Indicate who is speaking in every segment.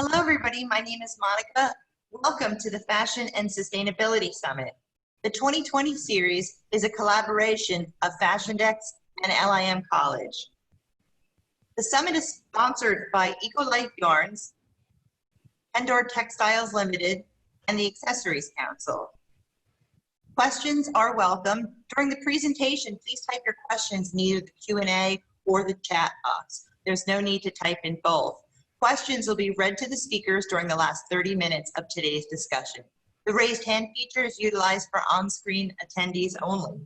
Speaker 1: Hello, everybody. My name is Monica. Welcome to the Fashion and Sustainability Summit. The 2020 series is a collaboration of FashionDex and LIM College. The summit is sponsored by EcoLife Yarns, Endor Textiles Limited, and the Accessories Council. Questions are welcome. During the presentation, please type your questions in either the Q&A or the chat box. There's no need to type in both. Questions will be read to the speakers during the last 30 minutes of today's discussion. The raised hand feature is utilized for on-screen attendees only.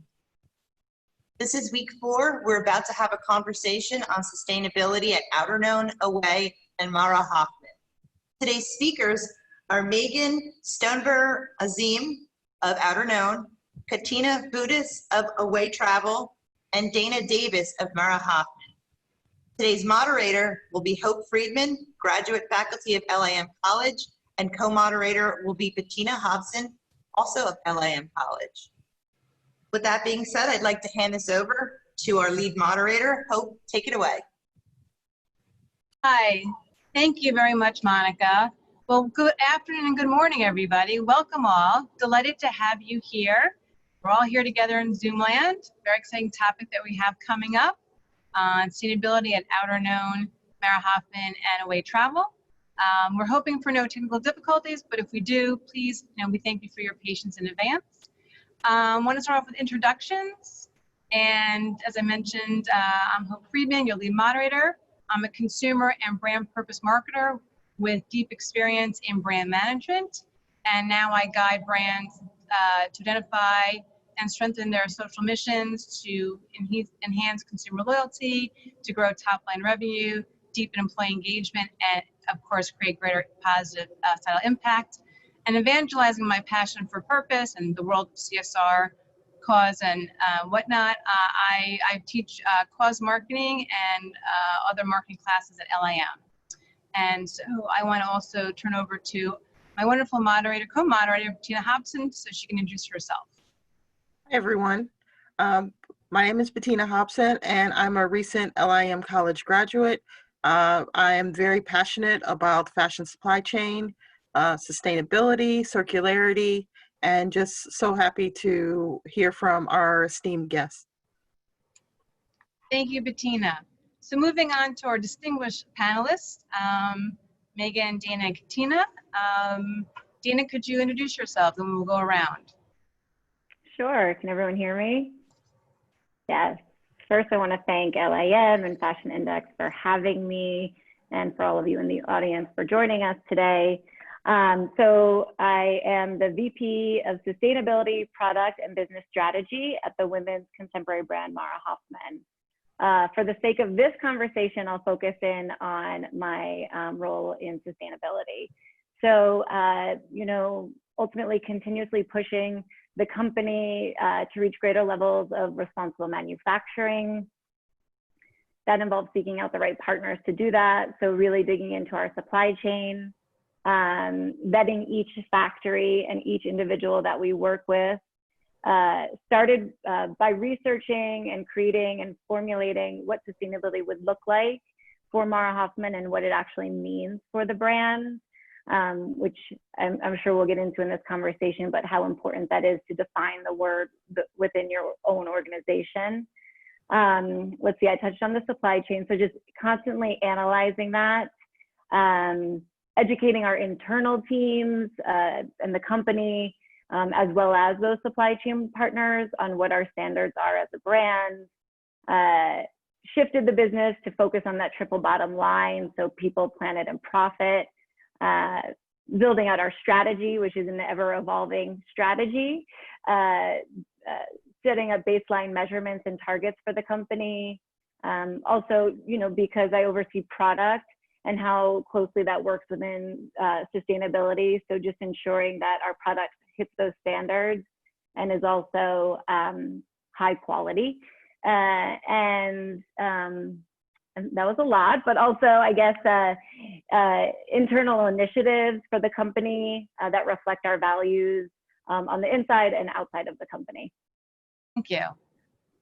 Speaker 1: This is week 4. We're about to have a conversation on sustainability at Outerknown, Away, and Mara Hoffman. Today's speakers are Megan Stoneburner Azim of Outerknown, Katina Boutis of Away Travel, and Dana Davis of Mara Hoffman. Today's moderator will be Freedman, graduate faculty of LIM College, and co-moderator will be Bettina, Hobson, also of LIM College. With that being said, I'd like to hand this over to our lead moderator. Hope, take it away.
Speaker 2: Hi, thank you very much, Monica. Well, good afternoon and good morning, everybody. Welcome all. Delighted to have you here. We're all here together in Zoom land. Very exciting topic that we have coming up on sustainability at Outerknown, Mara Hoffman, and Away Travel. We're hoping for no technical difficulties, but if we do, please, we thank you for your patience in advance. I want to start off with introductions. And as I mentioned, I'm Hope Freedman, your lead moderator. I'm a consumer and brand purpose marketer with deep experience in brand management. And now I guide brands to identify and strengthen their social missions, to enhance consumer loyalty, to grow top-line revenue, deepen employee engagement, and of course, create greater positive societal impact, and evangelizing my passion for purpose and the world of CSR, cause, and whatnot. I teach cause marketing and other marketing classes at LIM. And so I want to also turn over to my wonderful moderator, co-moderator, Bettina Hobson, so she can introduce herself.
Speaker 3: Hi, everyone. My name is Bettina Hobson, and I'm a recent LIM College graduate. I am very passionate about fashion supply chain, sustainability, circularity, and just so happy to hear from our esteemed guests.
Speaker 2: Thank you, Bettina. So moving on to our distinguished panelists, Megan, Dana, and Katina. Dana, could you introduce yourself, and we'll go around.
Speaker 4: Sure. Can everyone hear me? Yes. First, I want to thank LIM and Fashion Index for having me, and for all of you in the audience for joining us today. So I am the VP of Sustainability, Product, and Business Strategy at the women's contemporary brand Mara Hoffman. For the sake of this conversation, I'll focus in on my role in sustainability. So, ultimately continuously pushing the company to reach greater levels of responsible manufacturing. That involves seeking out the right partners to do that. So really digging into our supply chain, vetting each factory and each individual that we work with. Started by researching and creating and formulating what sustainability would look like for Mara Hoffman and what it actually means for the brand. Which I'm sure we'll get into in this conversation, but how important that is to define the word within your own organization. Let's see, I touched on the supply chain, so just constantly analyzing that, educating our internal teams and the company, as well as those supply chain partners on what our standards are as a brand. Shifted the business to focus on that triple bottom line, so people, planet, and profit. Building out our strategy, which is an ever-evolving strategy, setting up baseline measurements and targets for the company. Also, because I oversee product and how closely that works within sustainability, so just ensuring that our product hits those standards and is also high quality. And that was a lot, but also, I guess, internal initiatives for the company that reflect our values on the inside and outside of the company.
Speaker 2: Thank you.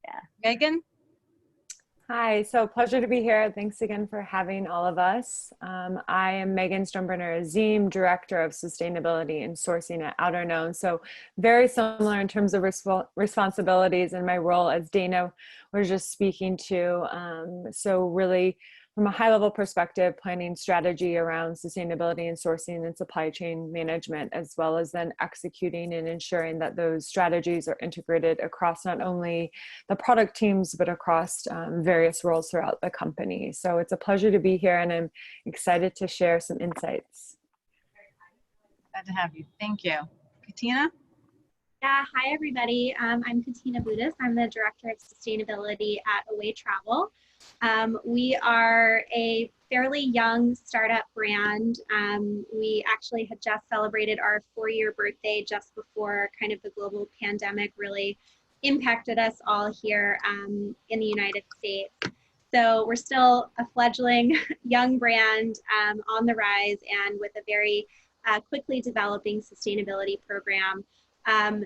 Speaker 4: Yeah.
Speaker 2: Megan?
Speaker 5: Hi, so pleasure to be here. Thanks again for having all of us. I am Megan Stoneburner Azim, Director of Sustainability and Sourcing at Outerknown. So very similar in terms of responsibilities and my role as Dana was just speaking to. So really from a high level perspective, planning strategy around sustainability and sourcing and supply chain management, as well as then executing and ensuring that those strategies are integrated across not only the product teams, but across various roles throughout the company. So it's a pleasure to be here and I'm excited to share some insights.
Speaker 2: Glad to have you. Thank you. Katina?
Speaker 6: Yeah, hi everybody. I'm Katina Boutis. I'm the Director of Sustainability at Away Travel. We are a fairly young startup brand. We actually had just celebrated our 4-year birthday just before kind of the global pandemic really impacted us all here in the United States. So we're still a fledgling young brand on the rise and with a very quickly developing sustainability program.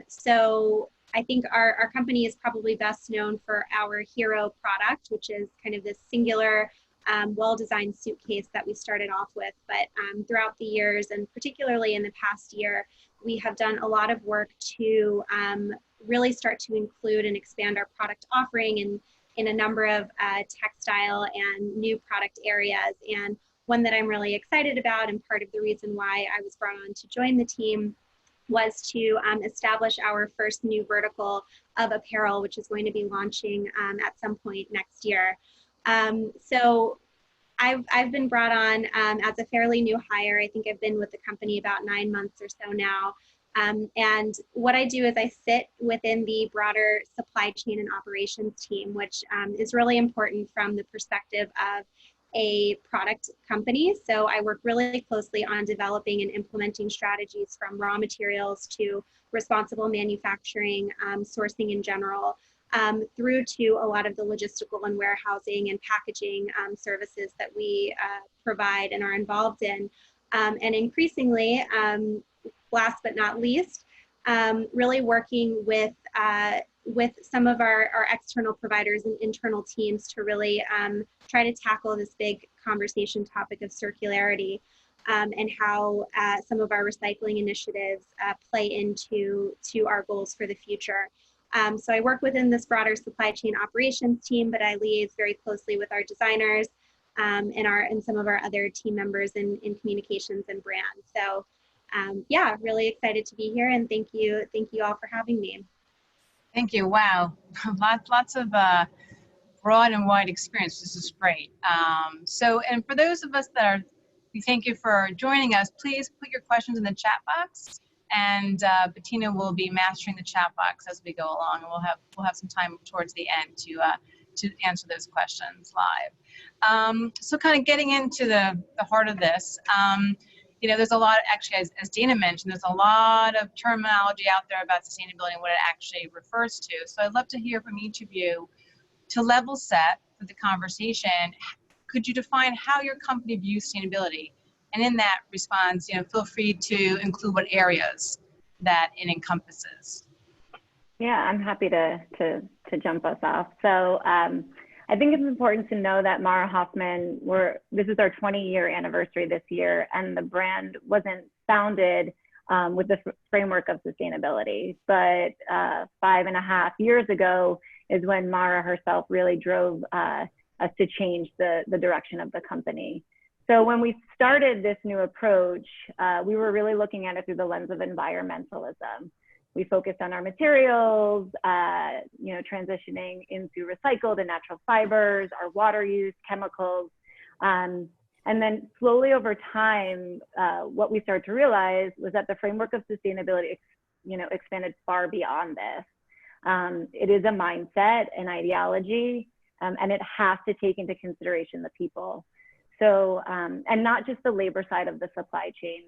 Speaker 6: So I think our company is probably best known for our hero product, which is kind of this singular, well-designed suitcase that we started off with. But throughout the years, and particularly in the past year, we have done a lot of work to really start to include and expand our product offering in a number of textile and new product areas. And one that I'm really excited about, and part of the reason why I was brought on to join the team, was to establish our first new vertical of apparel, which is going to be launching at some point next year. So I've been brought on as a fairly new hire. I think I've been with the company about 9 months or so now. And what I do is I sit within the broader supply chain and operations team, which is really important from the perspective of a product company. So I work really closely on developing and implementing strategies from raw materials to responsible manufacturing, sourcing in general, through to a lot of the logistical and warehousing and packaging services that we provide and are involved in. And increasingly, last but not least, really working with some of our external providers and internal teams to really try to tackle this big conversation topic of circularity and how some of our recycling initiatives play into our goals for the future. So I work within this broader supply chain operations team, but I liaise very closely with our designers and some of our other team members in communications and brand. So yeah, really excited to be here, and thank you all for having me.
Speaker 2: Thank you. Wow. Lots of broad and wide experience. This is great. And for those of us we thank you for joining us. Please put your questions in the chat box, and Bettina will be mastering the chat box as we go along, and we'll have some time towards the end to answer those questions live. So kind of getting into the heart of this. There's a lot, actually, as Dana mentioned, there's a lot of terminology out there about sustainability and what it actually refers to. So I'd love to hear from each of you to level set for the conversation. Could you define how your company views sustainability? And in that response, feel free to include what areas that it encompasses.
Speaker 4: Yeah, I'm happy to jump us off. So I think it's important to know that Mara Hoffman, this is our 20-year anniversary this year, and the brand wasn't founded with the framework of sustainability. But 5.5 years ago is when Mara herself really drove us to change the direction of the company. So when we started this new approach, we were really looking at it through the lens of environmentalism. We focused on our materials, transitioning into recycled and natural fibers, our water use, chemicals. And then slowly over time, what we started to realize was that the framework of sustainability, expanded far beyond this. It is a mindset, an ideology, and it has to take into consideration the people. So, and not just the labor side of the supply chain,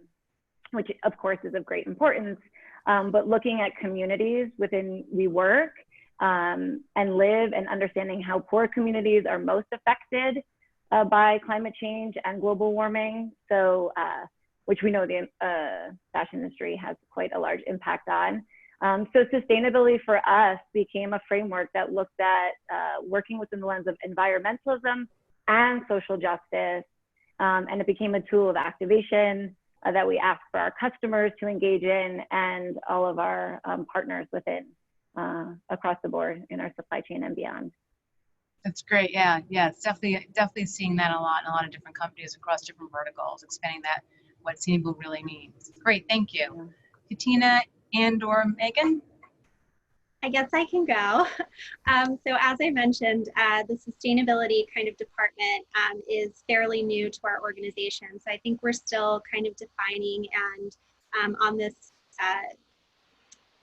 Speaker 4: which of course is of great importance, but looking at communities within we work and live, and understanding how poor communities are most affected by climate change and global warming. So, which we know the fashion industry has quite a large impact on. So sustainability for us became a framework that looked at working within the lens of environmentalism and social justice. And it became a tool of activation that we ask for our customers to engage in and all of our partners within across the board in our supply chain and beyond.
Speaker 2: That's great. Yeah, it's definitely seeing that a lot in a lot of different companies across different verticals, expanding that what sustainable really means. Great, thank you. Katina and/or Megan?
Speaker 6: I guess I can go. So as I mentioned, the sustainability kind of department is fairly new to our organization. So I think we're still kind of defining and on this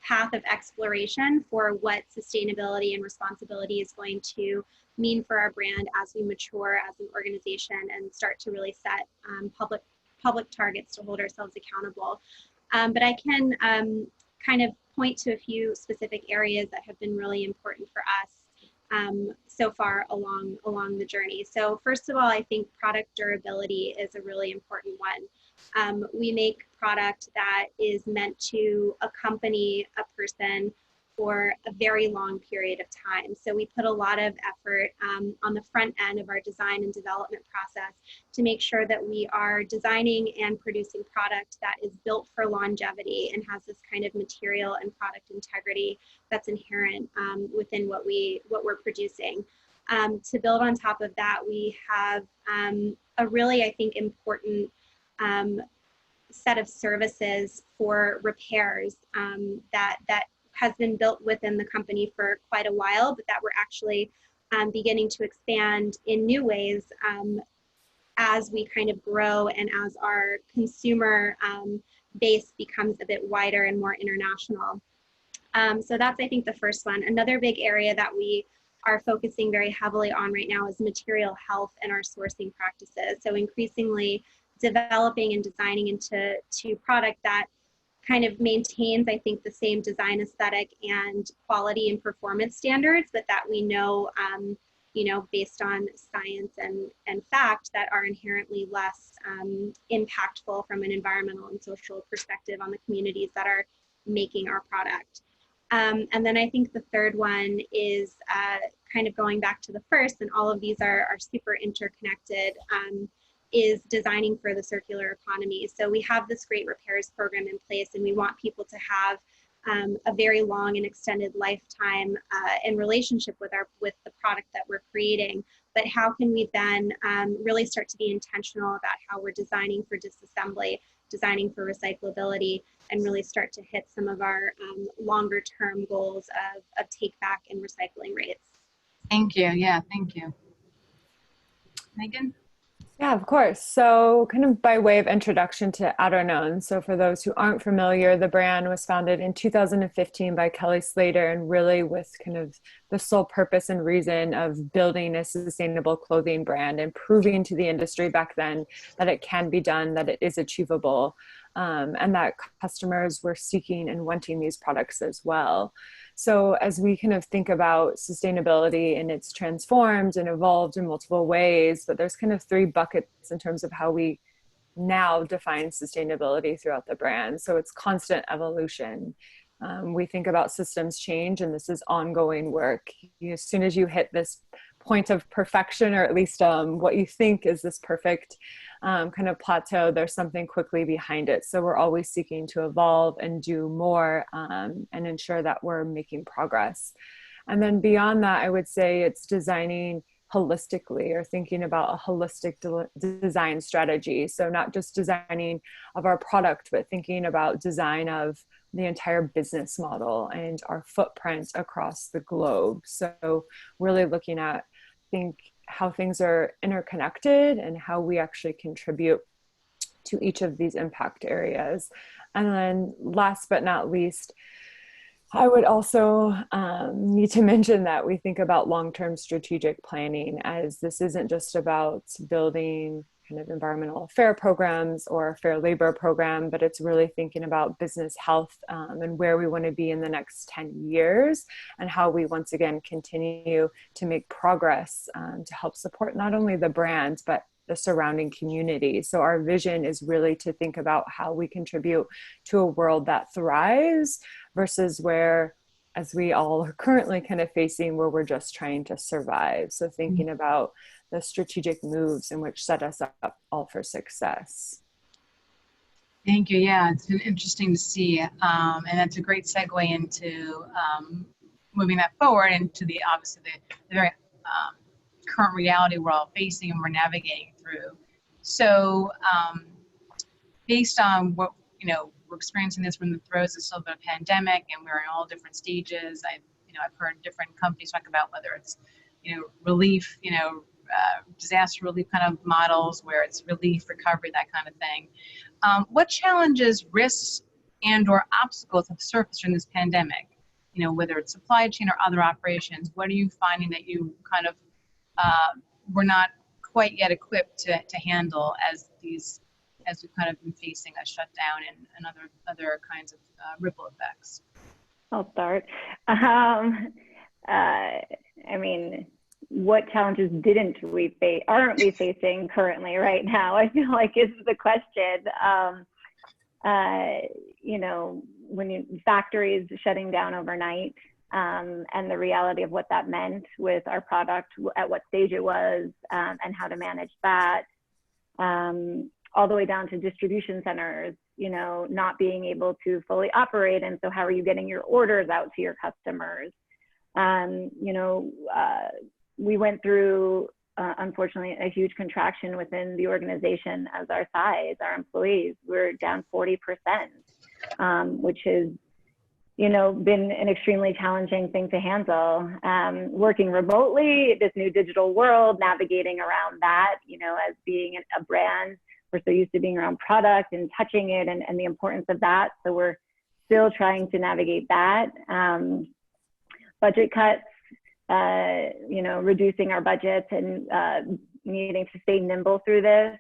Speaker 6: path of exploration for what sustainability and responsibility is going to mean for our brand as we mature as an organization and start to really set public targets to hold ourselves accountable. But I can kind of point to a few specific areas that have been really important for us so far along the journey. So first of all, I think product durability is a really important one. We make product that is meant to accompany a person for a very long period of time. So we put a lot of effort on the front end of our design and development process to make sure that we are designing and producing product that is built for longevity and has this kind of material and product integrity that's inherent within what we're producing. To build on top of that, we have a really, I think, important set of services for repairs that has been built within the company for quite a while, but that we're actually beginning to expand in new ways as we kind of grow and as our consumer base becomes a bit wider and more international. So that's, I think, the first one. Another big area that we are focusing very heavily on right now is material health and our sourcing practices. So increasingly developing and designing into product that kind of maintains, I think, the same design aesthetic and quality and performance standards, but that we know, based on science and fact, that are inherently less impactful from an environmental and social perspective on the communities that are making our product. And then I think the third one is kind of going back to the first, and all of these are super interconnected, is designing for the circular economy. So we have this great repairs program in place, and we want people to have a very long and extended lifetime in relationship with the product that we're creating. But how can we then really start to be intentional about how we're designing for disassembly, designing for recyclability, and really start to hit some of our longer term goals of take back and recycling rates.
Speaker 2: Thank you. Yeah, thank you. Megan?
Speaker 5: Yeah, of course. So kind of by way of introduction to Outerknown. So for those who aren't familiar, the brand was founded in 2015 by Kelly Slater, and really with kind of the sole purpose and reason of building a sustainable clothing brand and proving to the industry back then that it can be done, that it is achievable, and that customers were seeking and wanting these products as well. So as we kind of think about sustainability, and it's transformed and evolved in multiple ways, but there's kind of three buckets in terms of how we now define sustainability throughout the brand. So it's constant evolution. We think about systems change, and this is ongoing work. As soon as you hit this point of perfection, or at least what you think is this perfect kind of plateau, there's something quickly behind it. So we're always seeking to evolve and do more and ensure that we're making progress. And then beyond that, I would say it's designing holistically, or thinking about a holistic design strategy. So not just designing of our product, but thinking about design of the entire business model and our footprint across the globe. So really looking at how things are interconnected and how we actually contribute to each of these impact areas. And then last but not least, I would also need to mention that we think about long-term strategic planning, as this isn't just about building kind of environmental fair programs or a fair labor program, but it's really thinking about business health and where we want to be in the next 10 years, and how we once again continue to make progress to help support not only the brand, but the surrounding community. So our vision is really to think about how we contribute to a world that thrives versus where, as we all are currently kind of facing, where we're just trying to survive. So thinking about the strategic moves in which set us up all for success.
Speaker 2: Thank you. Yeah, it's been interesting to see. And that's a great segue into moving that forward into the, obviously, the very current reality we're all facing and we're navigating through. So based on what, we're experiencing this from the throes of still the pandemic, and we're in all different stages. I've heard different companies talk about whether it's, relief, disaster relief kind of models where it's relief, recovery, that kind of thing. What challenges, risks, and/or obstacles have surfaced during this pandemic? Whether it's supply chain or other operations, what are you finding that you kind of were not quite yet equipped to handle as we've kind of been facing a shutdown and other kinds of ripple effects?
Speaker 4: I'll start. What challenges aren't we facing currently right now? I feel like is the question. When factories shutting down overnight, and the reality of what that meant with our product, at what stage it was, and how to manage that, all the way down to distribution centers, not being able to fully operate. And so how are you getting your orders out to your customers? We went through, unfortunately, a huge contraction within the organization as our size, our employees were down 40%, which has, been an extremely challenging thing to handle. Working remotely, this new digital world, navigating around that, as being a brand, we're so used to being around product and touching it and the importance of that. So we're still trying to navigate that. Budget cuts, reducing our budgets and needing to stay nimble through this,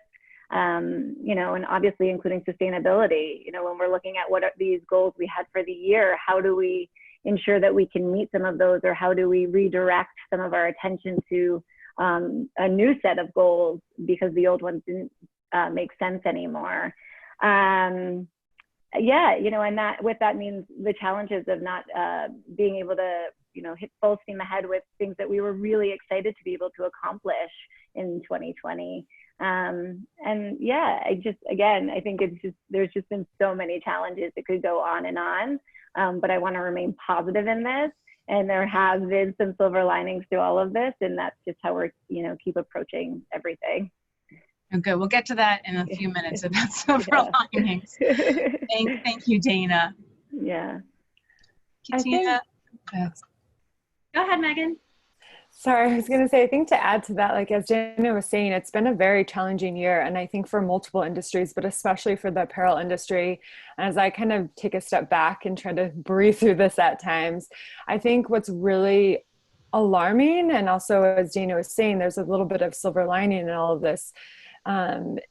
Speaker 4: and obviously including sustainability. When we're looking at what are these goals we had for the year, how do we ensure that we can meet some of those, or how do we redirect some of our attention to a new set of goals because the old ones didn't make sense anymore. And that with that means the challenges of not being able to hit full steam ahead with things that we were really excited to be able to accomplish in 2020. I think there's just been so many challenges that could go on and on, but I want to remain positive in this, and there have been some silver linings to all of this, and that's just how we're keep approaching everything.
Speaker 2: Okay, we'll get to that in a few minutes about silver linings. Thank you, Dana.
Speaker 4: Yeah.
Speaker 2: Katina,
Speaker 6: Go ahead, Megan.
Speaker 5: Sorry, I was going to say, I think to add to that, like as Dana was saying, it's been a very challenging year. And I think for multiple industries, but especially for the apparel industry, as I kind of take a step back and try to breathe through this at times, I think what's really alarming, and also as Dana was saying, there's a little bit of silver lining in all of this,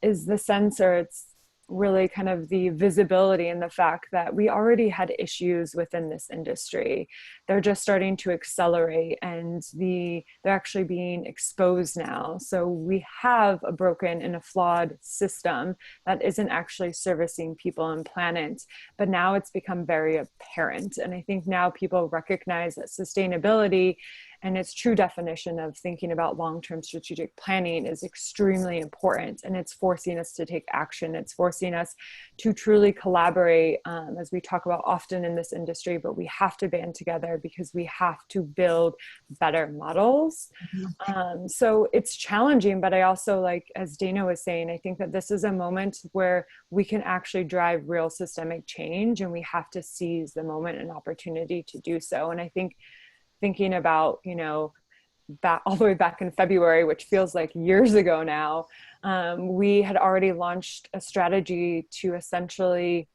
Speaker 5: is the sense, or it's really kind of the visibility and the fact that we already had issues within this industry. They're just starting to accelerate, and they're actually being exposed now. So we have a broken and a flawed system that isn't actually servicing people and planet, but now it's become very apparent. And I think now people recognize that sustainability and its true definition of thinking about long-term strategic planning is extremely important, and it's forcing us to take action. It's forcing us to truly collaborate, as we talk about often in this industry, but we have to band together because we have to build better models. So it's challenging, but I also, like, as Dana was saying, I think that this is a moment where we can actually drive real systemic change, and we have to seize the moment and opportunity to do so. And I think thinking about, back all the way back in February, which feels like years ago now, we had already launched a strategy to essentially,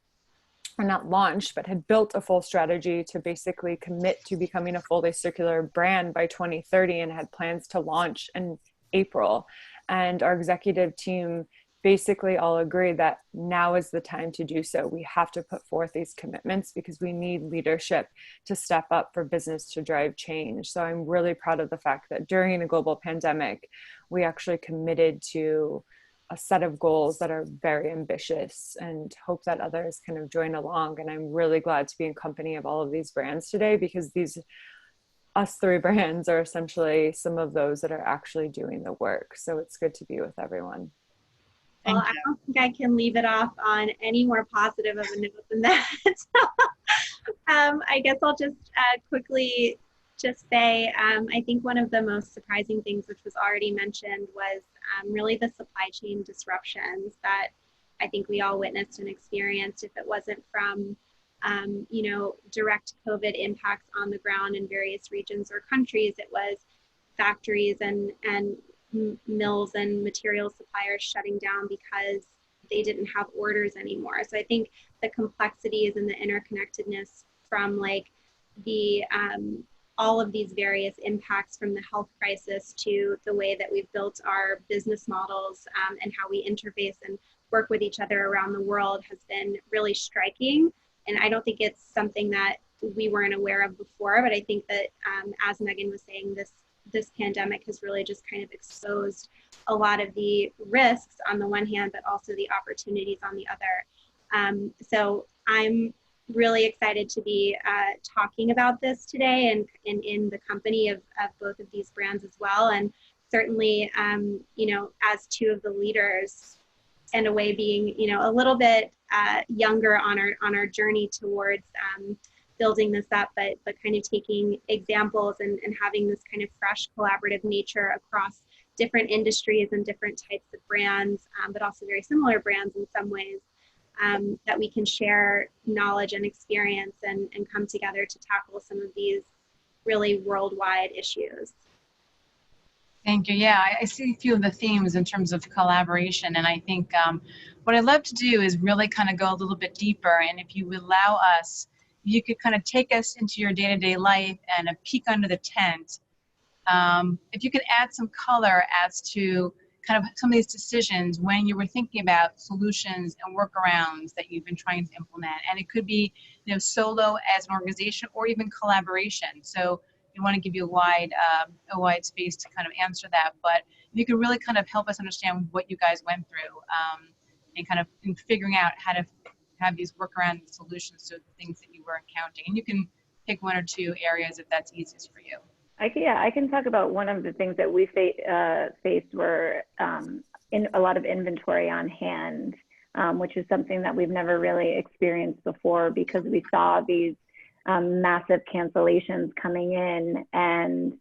Speaker 5: or not launched, but had built a full strategy to basically commit to becoming a fully circular brand by 2030, and had plans to launch in April. And our executive team basically all agree that now is the time to do so. We have to put forth these commitments because we need leadership to step up for business to drive change. So I'm really proud of the fact that during a global pandemic, we actually committed to a set of goals that are very ambitious, and hope that others kind of join along. And I'm really glad to be in company of all of these brands today, because us three brands are essentially some of those that are actually doing the work. So it's good to be with everyone.
Speaker 6: Well, I don't think I can leave it off on any more positive of a note than that. So, I guess I'll just quickly just say, I think one of the most surprising things, which was already mentioned, was really the supply chain disruptions that I think we all witnessed and experienced. If it wasn't from, direct COVID impacts on the ground in various regions or countries, it was factories and mills and material suppliers shutting down because they didn't have orders anymore. So I think the complexities and the interconnectedness from like the all of these various impacts, from the health crisis to the way that we've built our business models and how we interface and work with each other around the world, has been really striking. And I don't think it's something that we weren't aware of before, but I think that as Megan was saying, this pandemic has really just kind of exposed a lot of the risks on the one hand, but also the opportunities on the other. So I'm really excited to be talking about this today, and in the company of both of these brands as well. And certainly, as two of the leaders, in a way being, a little bit younger on our journey towards building this up, but kind of taking examples and having this kind of fresh collaborative nature across different industries and different types of brands, but also very similar brands in some ways, that we can share knowledge and experience and come together to tackle some of these really worldwide issues.
Speaker 2: Thank you. Yeah, I see a few of the themes in terms of collaboration, and I think what I'd love to do is really kind of go a little bit deeper, and if you allow us, you could kind of take us into your day-to-day life and a peek under the tent. If you could add some color as to kind of some of these decisions when you were thinking about solutions and workarounds that you've been trying to implement. And it could be, solo as an organization, or even collaboration. So we want to give you a wide space to kind of answer that. But you could really kind of help us understand what you guys went through, and kind of in figuring out how to have these workaround solutions to the things that you were encountering. And you can pick one or two areas if that's easiest for you.
Speaker 4: I can talk about one of the things that we faced were in a lot of inventory on hand, which is something that we've never really experienced before, because we saw these massive cancellations coming in, and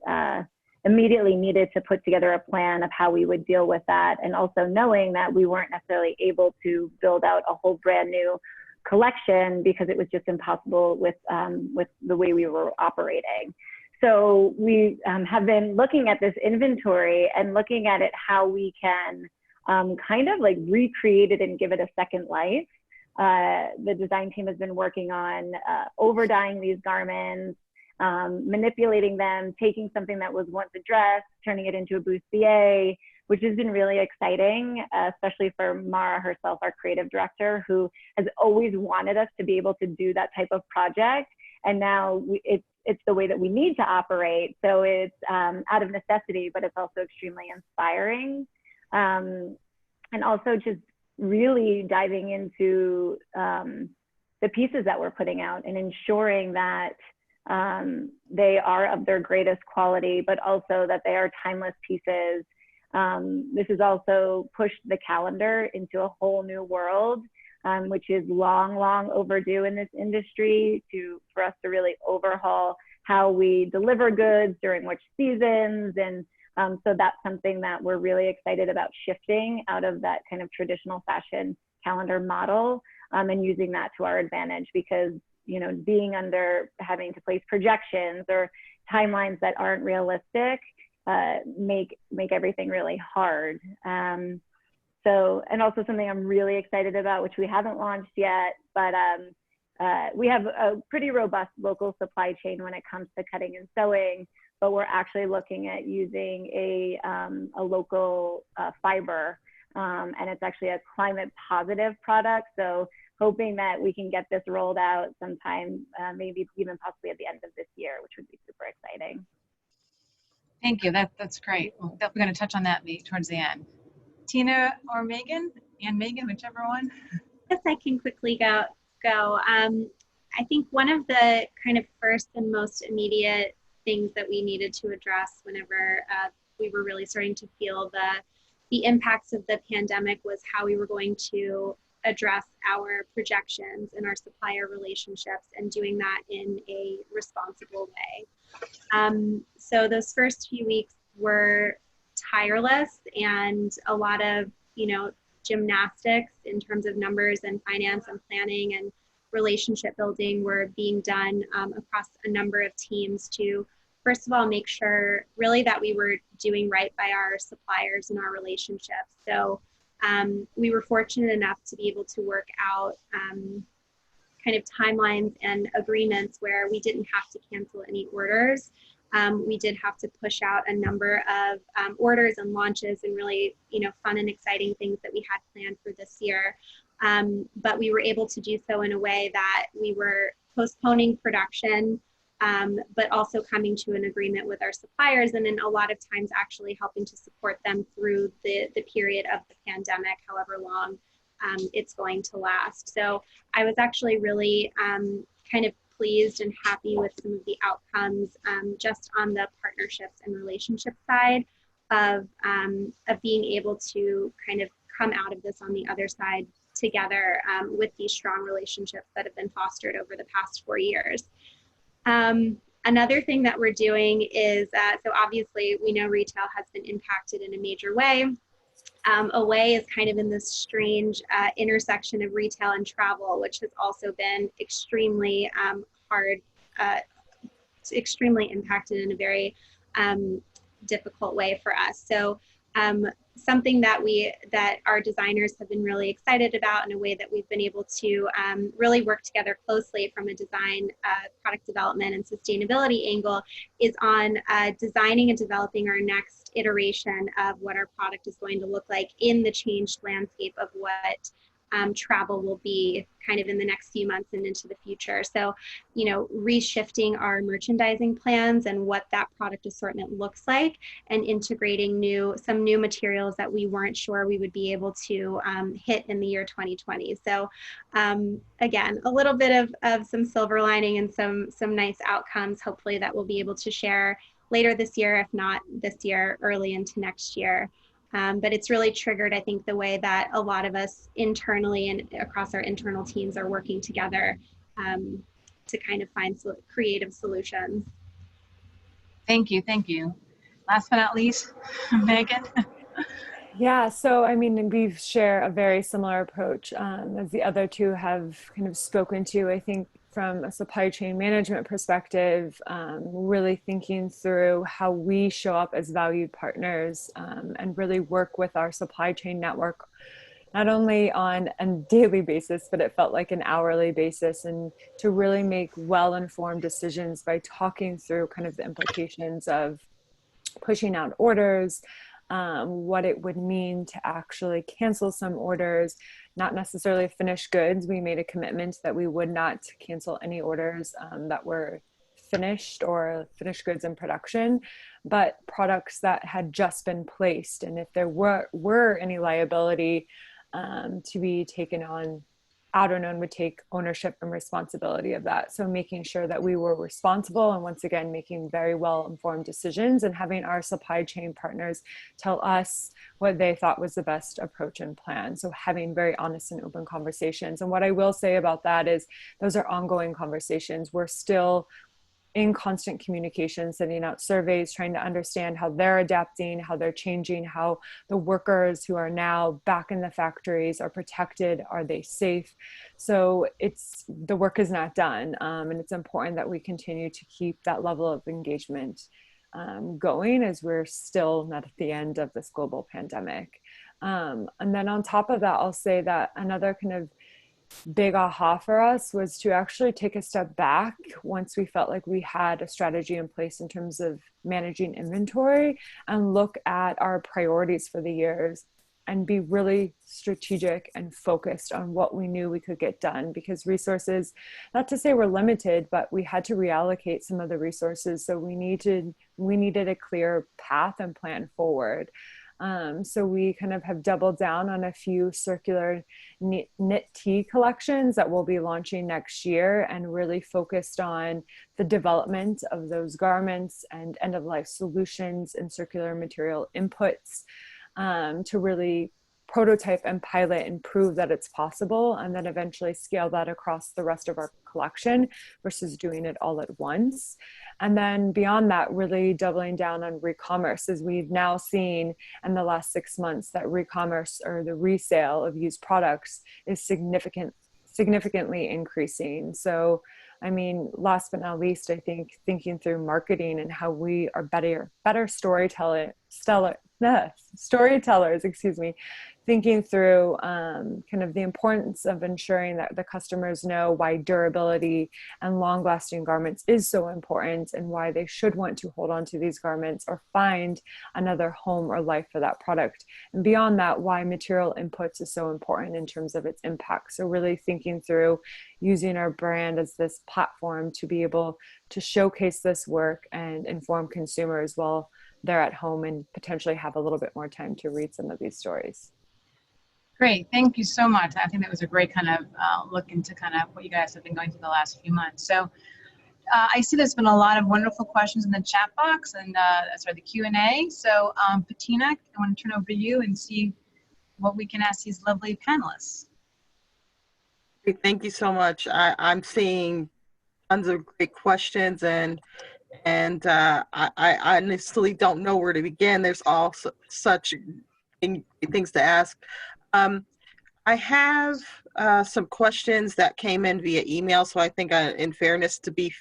Speaker 4: immediately needed to put together a plan of how we would deal with that. And also knowing that we weren't necessarily able to build out a whole brand new collection because it was just impossible with the way we were operating. So we have been looking at this inventory and looking at it, how we can kind of like recreate it and give it a second life. The design team has been working on over-dyeing these garments, manipulating them, taking something that was once a dress, turning it into a bustier, which has been really exciting, especially for Mara herself, our creative director, who has always wanted us to be able to do that type of project. And now it's the way that we need to operate. So it's out of necessity, but it's also extremely inspiring. And also just really diving into the pieces that we're putting out and ensuring that they are of their greatest quality, but also that they are timeless pieces. This has also pushed the calendar into a whole new world, which is long overdue in this industry, for us to really overhaul how we deliver goods during which seasons. And so that's something that we're really excited about, shifting out of that kind of traditional fashion calendar model, and using that to our advantage, because being under having to place projections or timelines that aren't realistic make everything really hard. So, and also something I'm really excited about, which we haven't launched yet, but we have a pretty robust local supply chain when it comes to cutting and sewing, but we're actually looking at using a local fiber and it's actually a climate positive product. So hoping that we can get this rolled out sometime, maybe even possibly at the end of this year, which would be super exciting.
Speaker 2: Thank you. That's great. We're definitely going to touch on that towards the end. Tina or Megan? And Megan, whichever one.
Speaker 6: Yes, I can quickly go. I think one of the kind of first and most immediate things that we needed to address whenever we were really starting to feel the impacts of the pandemic was how we were going to address our projections and our supplier relationships, and doing that in a responsible way. So those first few weeks were tireless, and a lot of, gymnastics in terms of numbers and finance and planning and relationship building were being done across a number of teams to, first of all, make sure really that we were doing right by our suppliers and our relationships. So we were fortunate enough to be able to work out kind of timelines and agreements where we didn't have to cancel any orders. We did have to push out a number of orders and launches and really, fun and exciting things that we had planned for this year. But we were able to do so in a way that we were postponing production, but also coming to an agreement with our suppliers, and in a lot of times actually helping to support them through the period of the pandemic, however long it's going to last. So I was actually really kind of pleased and happy with some of the outcomes just on the partnerships and relationship side of being able to kind of come out of this on the other side together with these strong relationships that have been fostered over the past 4 years. Another thing that we're doing is, so obviously we know retail has been impacted in a major way. Away is kind of in this strange intersection of retail and travel, which has also been extremely hard, extremely impacted in a very difficult way for us. So something that our designers have been really excited about, in a way that we've been able to really work together closely from a design, product development and sustainability angle, is on designing and developing our next iteration of what our product is going to look like in the changed landscape of what travel will be kind of in the next few months and into the future. So, reshifting our merchandising plans and what that product assortment looks like, and integrating some new materials that we weren't sure we would be able to hit in the year 2020. So again, a little bit of some silver lining and some nice outcomes, hopefully, that we'll be able to share later this year, if not this year, early into next year. But it's really triggered, I think, the way that a lot of us internally and across our internal teams are working together to kind of find creative solutions.
Speaker 2: Thank you. Thank you. Last but not least, Megan.
Speaker 5: Yeah, so I mean, we share a very similar approach as the other two have kind of spoken to. I think from a supply chain management perspective, really thinking through how we show up as valued partners and really work with our supply chain network, not only on a daily basis, but it felt like an hourly basis, and to really make well-informed decisions by talking through kind of the implications of pushing out orders, what it would mean to actually cancel some orders, not necessarily finished goods. We made a commitment that we would not cancel any orders that were finished or finished goods in production, but products that had just been placed. And if there were any liability to be taken on, Outerknown would take ownership and responsibility of that. So making sure that we were responsible, and once again, making very well-informed decisions, and having our supply chain partners tell us what they thought was the best approach and plan. So having very honest and open conversations. And what I will say about that is those are ongoing conversations. We're still in constant communication, sending out surveys, trying to understand how they're adapting, how they're changing, how the workers who are now back in the factories are protected, are they safe? So the work is not done, and it's important that we continue to keep that level of engagement going, as we're still not at the end of this global pandemic. And then on top of that, I'll say that another kind of big aha for us was to actually take a step back once we felt like we had a strategy in place in terms of managing inventory, and look at our priorities for the and be really strategic and focused on what we knew we could get done, because resources, not to say we're limited, but we had to reallocate some of the resources. So we needed a clear path and plan forward. So we kind of have doubled down on a few circular knit tee collections that we'll be launching next year, and really focused on the development of those garments and end-of-life solutions and circular material inputs, to really prototype and pilot and prove that it's possible, and then eventually scale that across the rest of our collection versus doing it all at once. And then beyond that, really doubling down on re-commerce, as we've now seen in the last 6 months that re-commerce, or the resale of used products, is significantly increasing. So, I mean, last but not least, I think thinking through marketing and how we are better storytellers, thinking through kind of the importance of ensuring that the customers know why durability and long-lasting garments is so important, and why they should want to hold on to these garments or find another home or life for that product. And beyond that, why material inputs is so important in terms of its impact. So really thinking through using our brand as this platform to be able to showcase this work and inform consumers while they're at home and potentially have a little bit more time to read some of these stories.
Speaker 2: Great, thank you so much. I think that was a great kind of look into kind of what you guys have been going through the last few months. So I see there's been a lot of wonderful questions in the chat box and the Q&A. So Bettina, I want to turn over to you and see what we can ask these lovely panelists.
Speaker 3: Thank you so much. I'm seeing tons of great questions, and I honestly don't know where to begin. There's all such things to ask. I have some questions that came in via email, so I think in fairness, to be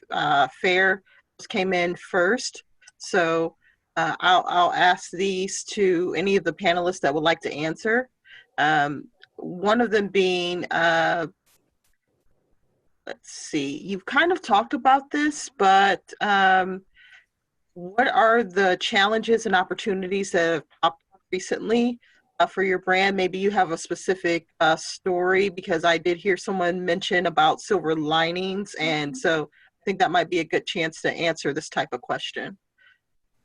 Speaker 3: fair, those came in first. So I'll ask these to any of the panelists that would like to answer. One of them being, let's see, you've kind of talked about this, but what are the challenges and opportunities that have popped up recently for your brand? Maybe you have a specific story, because I did hear someone mention about silver linings, and so I think that might be a good chance to answer this type of question.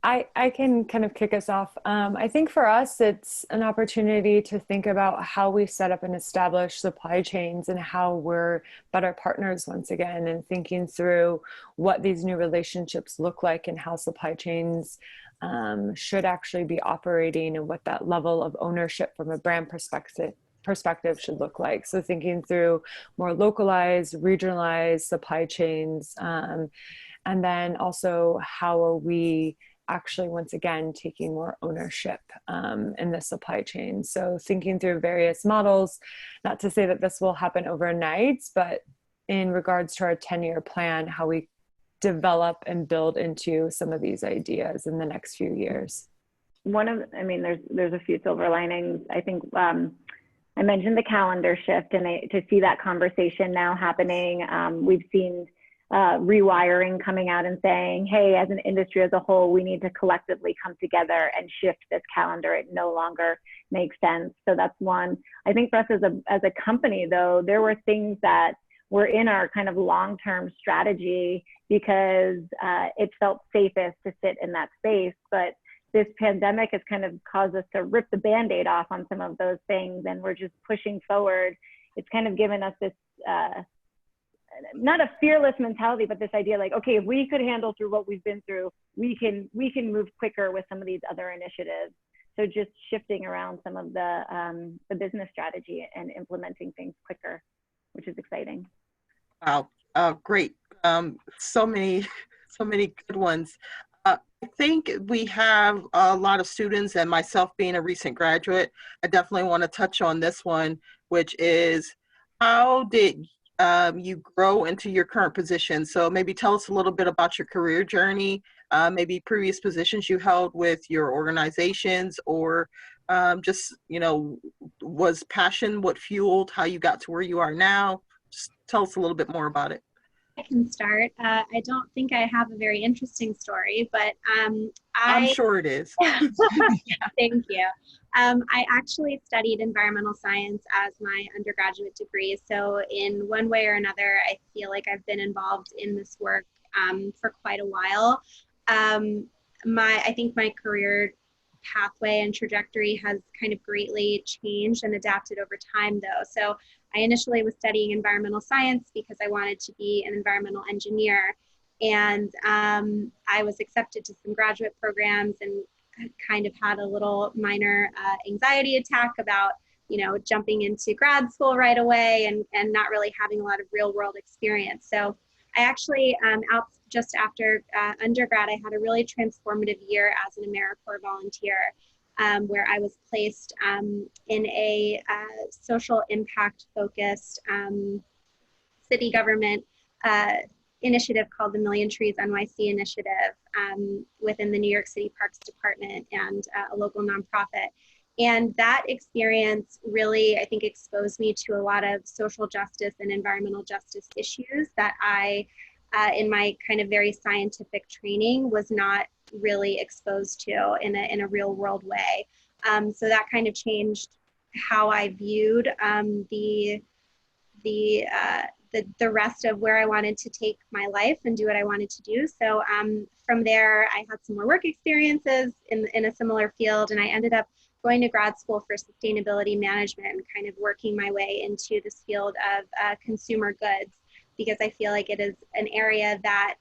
Speaker 5: I can kind of kick us off. I think for us, it's an opportunity to think about how we set up and establish supply chains, and how we're better partners once again, and thinking through what these new relationships look like, and how supply chains should actually be operating, and what that level of ownership from a brand perspective should look like. So thinking through more localized, regionalized supply chains, and then also how are we actually, once again, taking more ownership in the supply chain. So thinking through various models, not to say that this will happen overnight, but in regards to our 10-year plan, how we develop and build into some of these ideas in the next few years.
Speaker 4: There's a few silver linings. I think I mentioned the calendar shift, and to see that conversation now happening. We've seen rewiring coming out and saying, hey, as an industry as a whole, we need to collectively come together and shift this calendar. It no longer makes sense. So that's one. I think for us as a company, though, there were things that were in our kind of long-term strategy, because it felt safest to sit in that space. But this pandemic has kind of caused us to rip the Band-Aid off on some of those things, and we're just pushing forward. It's kind of given us this not a fearless mentality, but this idea like, okay, if we could handle through what we've been through, we can move quicker with some of these other initiatives. So just shifting around some of the business strategy and implementing things quicker, which is exciting.
Speaker 3: Wow, great. So many good ones. I think we have a lot of students, and myself being a recent graduate, I definitely want to touch on this one, which is, how did you grow into your current position? So maybe tell us a little bit about your career journey, maybe previous positions you held with your organizations, or just, was passion what fueled how you got to where you are now? Just tell us a little bit more about it.
Speaker 6: I can start. I don't think I have a very interesting story, but
Speaker 3: I'm sure it is.
Speaker 6: Thank you. I actually studied environmental science as my undergraduate degree. So in one way or another, I feel like I've been involved in this work for quite a while. I think my career pathway and trajectory has kind of greatly changed and adapted over time though. So I initially was studying environmental science because I wanted to be an environmental engineer. And I was accepted to some graduate programs and kind of had a little minor anxiety attack about, jumping into grad school right away and not really having a lot of real world experience. So I actually, just after undergrad, I had a really transformative year as an AmeriCorps volunteer, where I was placed in a social impact focused city government initiative called the Million Trees NYC Initiative within the New York City Parks Department and a local nonprofit. And that experience really, I think, exposed me to a lot of social justice and environmental justice issues that I, in my kind of very scientific training, was not really exposed to in a real world way. So that kind of changed how I viewed the rest of where I wanted to take my life and do what I wanted to do. So from there, I had some more work experiences in a similar field, and I ended up going to grad school for sustainability management and kind of working my way into this field of consumer goods, because I feel like it is an area that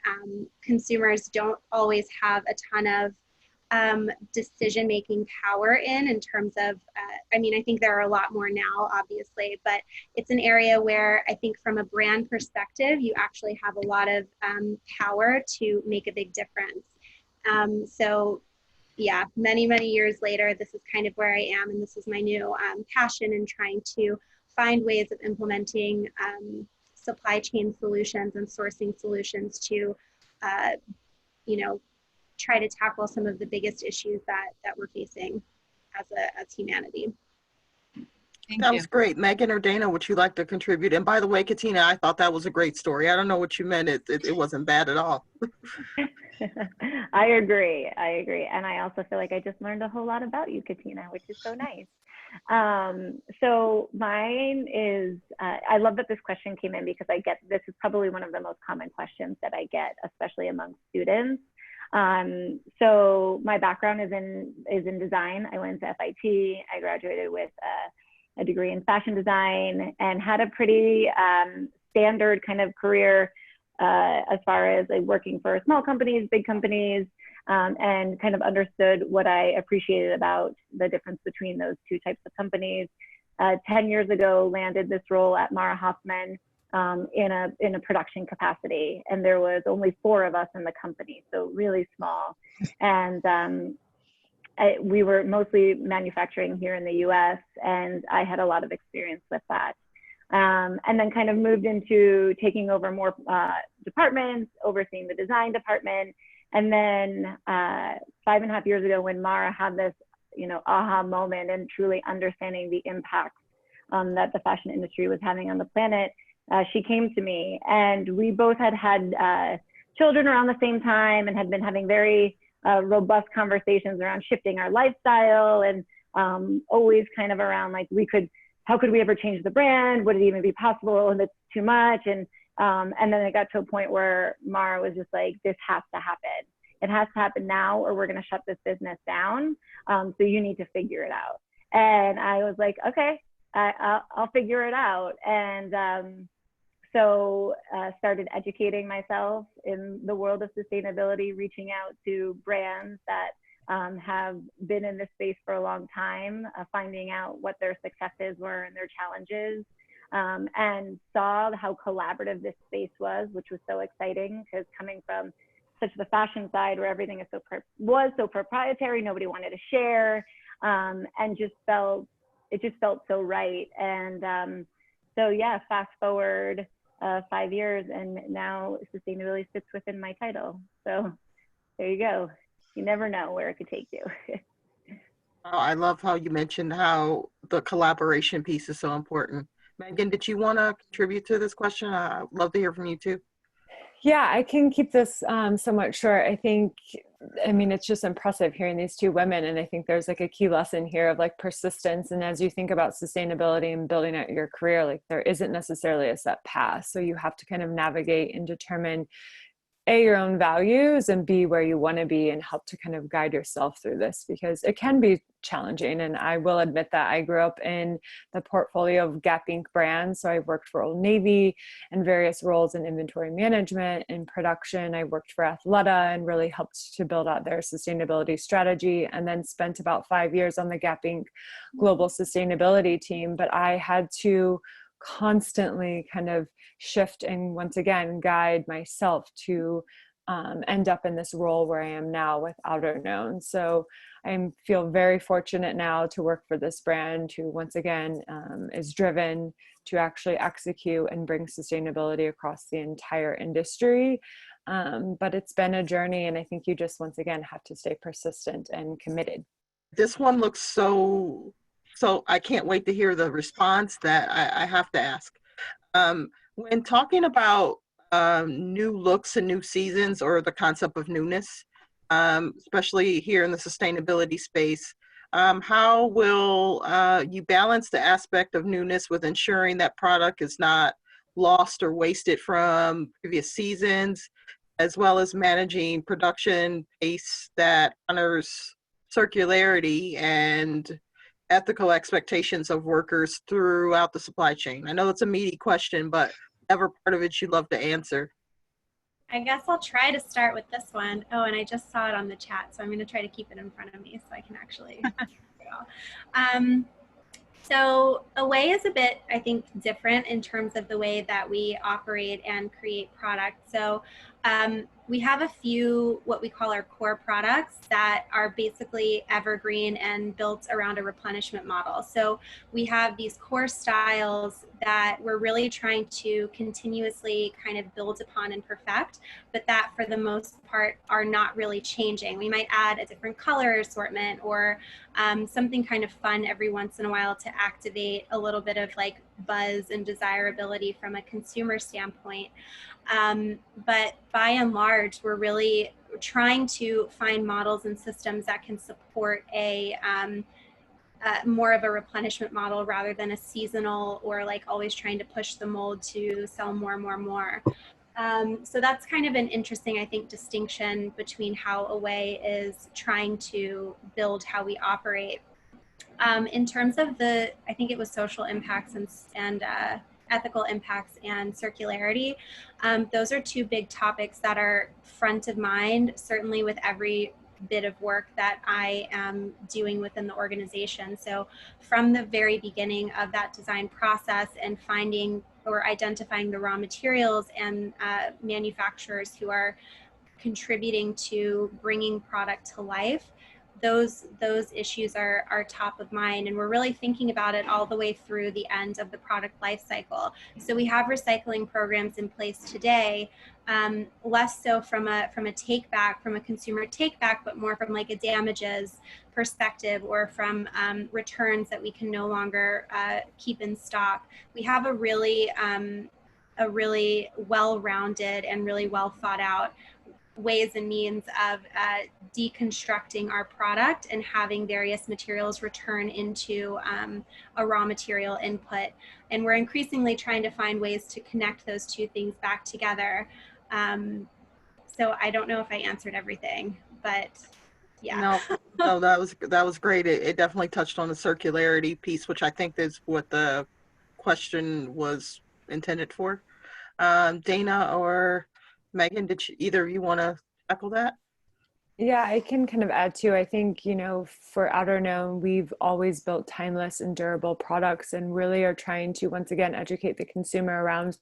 Speaker 6: consumers don't always have a ton of decision-making power in terms of, I think there are a lot more now, obviously, but it's an area where I think from a brand perspective, you actually have a lot of power to make a big difference. So yeah, many, many years later, this is kind of where I am, and this is my new passion in trying to find ways of implementing supply chain solutions and sourcing solutions to, try to tackle some of the biggest issues that we're facing as humanity.
Speaker 3: Sounds great. Megan or Dana, would you like to contribute? And by the way, Katina, I thought that was a great story. I don't know what you meant. It wasn't bad at all.
Speaker 4: I agree. And I also feel like I just learned a whole lot about you, Katina, which is so nice. So mine is, I love that this question came in because this is probably one of the most common questions that I get, especially among students. So my background is in design. I went to FIT. I graduated with a degree in fashion design and had a pretty standard kind of career as far as working for small companies, big companies, and kind of understood what I appreciated about the difference between those two types of companies. 10 years ago, landed this role at Mara Hoffman in a production capacity, and there was only 4 of us in the company, so really small. And we were mostly manufacturing here in the US, and I had a lot of experience with that. And then kind of moved into taking over more departments, overseeing the design department. And then 5.5 years ago, when Mara had this, aha moment and truly understanding the impact that the fashion industry was having on the planet, she came to me, and we both had children around the same time and had been having very robust conversations around shifting our lifestyle, and always kind of around how could we ever change the brand? Would it even be possible? And it's too much. And then it got to a point where Mara was just like, this has to happen. It has to happen now, or we're going to shut this business down. So you need to figure it out. And I was like, okay, I'll figure it out. And so started educating myself in the world of sustainability, reaching out to brands that have been in this space for a long time, finding out what their successes were and their challenges, and saw how collaborative this space was, which was so exciting, because coming from such the fashion side where everything is was so proprietary, nobody wanted to share, and it just felt so right. And so yeah, fast forward 5 years, and now sustainability sits within my title. So there you go. You never know where it could take you.
Speaker 3: Oh, I love how you mentioned how the collaboration piece is so important. Megan, did you want to contribute to this question? I'd love to hear from you too.
Speaker 5: Yeah, I can keep this somewhat short. I mean, it's just impressive hearing these two women. And I think there's like a key lesson here of like persistence. And as you think about sustainability and building out your career, like there isn't necessarily a set path. So you have to kind of navigate and determine A, your own values, and B, where you want to be, and help to kind of guide yourself through this, because it can be challenging. And I will admit that I grew up in the portfolio of Gap Inc. brands. So I worked for Old Navy and various roles in inventory management and production. I worked for Athleta and really helped to build out their sustainability strategy, and then spent about 5 years on the Gap Inc. global sustainability team. But I had to constantly kind of shift and once again guide myself to end up in this role where I am now with Outerknown. So I feel very fortunate now to work for this brand who once again is driven to actually execute and bring sustainability across the entire industry. But it's been a journey, and I think you just once again have to stay persistent and committed.
Speaker 3: This one looks so I can't wait to hear the response that I have to ask. When talking about new looks and new seasons, or the concept of newness, especially here in the sustainability space, how will you balance the aspect of newness with ensuring that product is not lost or wasted from previous seasons, as well as managing production pace that honors circularity and ethical expectations of workers throughout the supply chain? I know it's a meaty question, but whatever part of it you'd love to answer.
Speaker 6: I guess I'll try to start with this one. Oh, and I just saw it on the chat, so I'm going to try to keep it in front of me so I can actually So Away is a bit, I think, different in terms of the way that we operate and create products. So we have a few what we call our core products that are basically evergreen and built around a replenishment model. So we have these core styles that we're really trying to continuously kind of build upon and perfect, but that for the most part are not really changing. We might add a different color assortment or something kind of fun every once in a while to activate a little bit of like buzz and desirability from a consumer standpoint. But by and large, we're really trying to find models and systems that can support a more of a replenishment model rather than a seasonal or like always trying to push the mold to sell more. So that's kind of an interesting, I think, distinction between how Away is trying to build how we operate. In terms of I think it was social impacts and ethical impacts and circularity, those are two big topics that are front of mind, certainly with every bit of work that I am doing within the organization. So from the very beginning of that design process and finding or identifying the raw materials and manufacturers who are contributing to bringing product to life, those issues are top of mind, and we're really thinking about it all the way through the end of the product life cycle. So we have recycling programs in place today, less so from a take back, from a consumer take back, but more from like a damages perspective or from returns that we can no longer keep in stock. We have a really well-rounded and really well thought out ways and means of deconstructing our product and having various materials return into a raw material input. And we're increasingly trying to find ways to connect those two things back together. So I don't know if I answered everything, but yeah.
Speaker 3: No, that was great. It definitely touched on the circularity piece, which I think is what the question was intended for. Dana or Megan, did either of you want to tackle that?
Speaker 5: Yeah, I can kind of add to, I think, for Outerknown, we've always built timeless and durable products and really are trying to, once again, educate the consumer around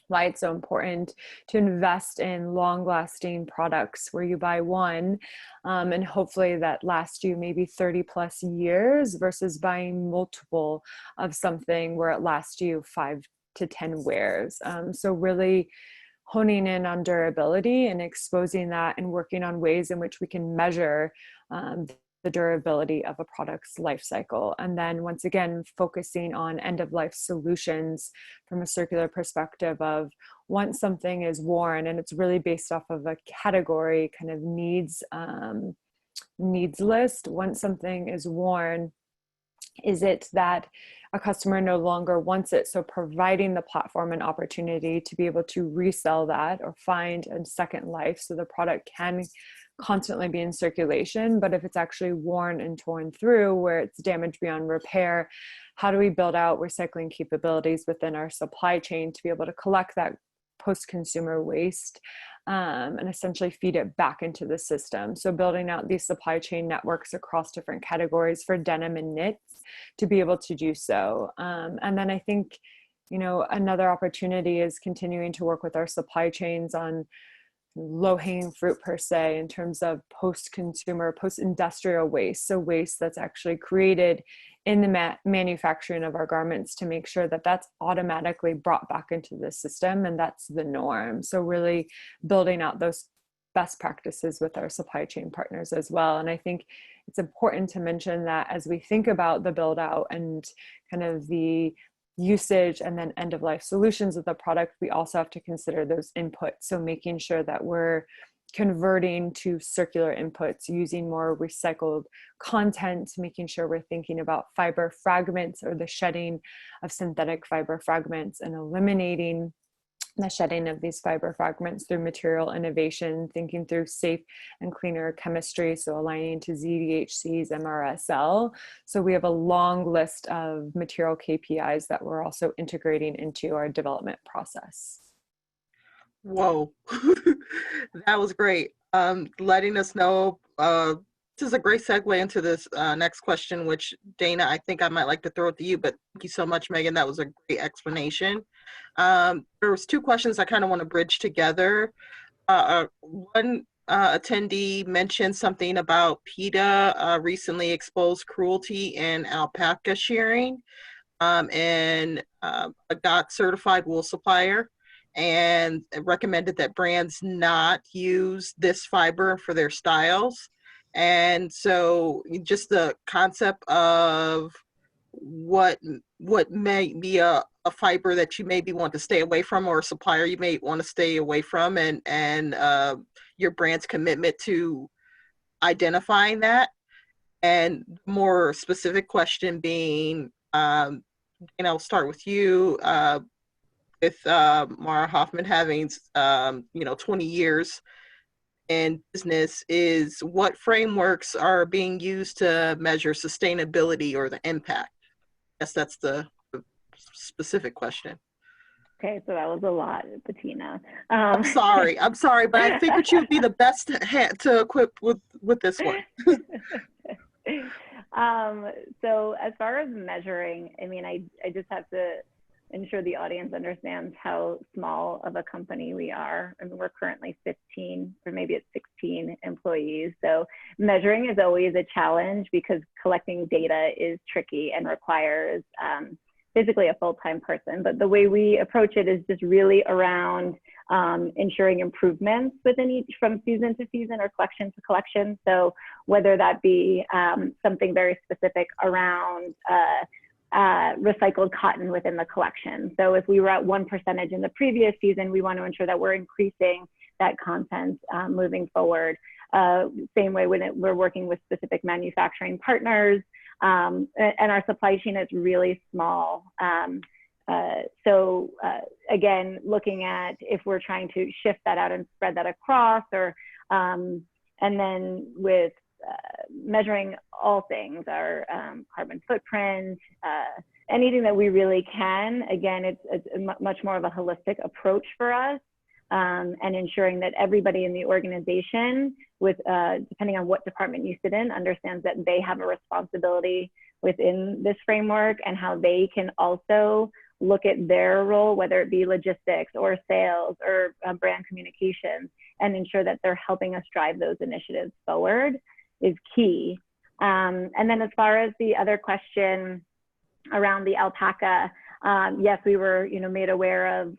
Speaker 5: why it's so important to invest in long-lasting products where you buy one and hopefully that lasts you maybe 30 plus years versus buying multiple of something where it lasts you 5 to 10 wears. So really honing in on durability and exposing that and working on ways in which we can measure the durability of a product's life cycle. And then once again, focusing on end-of-life solutions from a circular perspective of once something is worn, and it's really based off of a category kind of needs list. Once something is worn, is it that a customer no longer wants it? So providing the platform an opportunity to be able to resell that or find a second life so the product can constantly be in circulation. But if it's actually worn and torn through where it's damaged beyond repair, how do we build out recycling capabilities within our supply chain to be able to collect that post-consumer waste and essentially feed it back into the system? So building out these supply chain networks across different categories for denim and knits to be able to do so. And then I think, another opportunity is continuing to work with our supply chains on low-hanging fruit per se in terms of post-consumer, post-industrial waste. So waste that's actually created in the manufacturing of our garments to make sure that that's automatically brought back into the system and that's the norm. So really building out those best practices with our supply chain partners as well. And I think it's important to mention that as we think about the build out and kind of the usage and then end of life solutions of the product, we also have to consider those inputs. So making sure that we're converting to circular inputs, using more recycled content, making sure we're thinking about fiber fragments or the shedding of synthetic fiber fragments and eliminating the shedding of these fiber fragments through material innovation, thinking through safe and cleaner chemistry, so aligning to ZDHCs, MRSL. So we have a long list of material KPIs that we're also integrating into our development process.
Speaker 3: Whoa, that was great. Letting us know. This is a great segue into this next question, which Dana, I think I might like to throw it to you, but thank you so much, Megan. That was a great explanation. There was two questions I kind of want to bridge together. One attendee mentioned something about PETA recently exposed cruelty in alpaca shearing and a GOT certified wool supplier, and recommended that brands not use this fiber for their styles. And so just the concept of what may be a fiber that you maybe want to stay away from, or a supplier you may want to stay away from, and your brand's commitment to identifying that. And more specific question being, and I'll start with you, with Mara Hoffman having 20 years in business, is what frameworks are being used to measure sustainability or the impact? Yes, that's the specific question.
Speaker 4: Okay, so that was a lot, Bettina.
Speaker 3: I'm sorry, but I figured you'd be the best to equip with this one.
Speaker 4: So as far as measuring, I mean, I just have to ensure the audience understands how small of a company we are. I mean, we're currently 15 or maybe it's 16 employees. So measuring is always a challenge because collecting data is tricky and requires physically a full-time person. But the way we approach it is just really around ensuring improvements within each, from season to season or collection to collection. So whether that be something very specific around recycled cotton within the collection. So if we were at 1% in the previous season, we want to ensure that we're increasing that content moving forward. Same way when we're working with specific manufacturing partners, and our supply chain is really small. So again, looking at if we're trying to shift that out and spread that across, or and then with measuring all things, our carbon footprint, anything that we really can. Again, it's much more of a holistic approach for us, and ensuring that everybody in the organization, with depending on what department you sit in, understands that they have a responsibility within this framework and how they can also look at their role, whether it be logistics or sales or brand communications, and ensure that they're helping us drive those initiatives forward is key. And then as far as the other question around the alpaca, yes, we were made aware of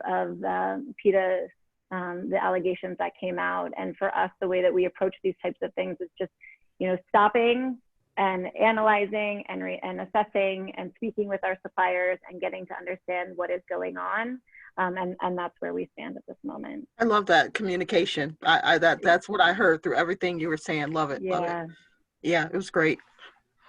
Speaker 4: PETA, the allegations that came out. And for us, the way that we approach these types of things is just stopping and analyzing and assessing and speaking with our suppliers and getting to understand what is going on. And that's where we stand at this moment.
Speaker 3: I love that communication. That's what I heard through everything you were saying. Love it. Love it. Yeah, it was great.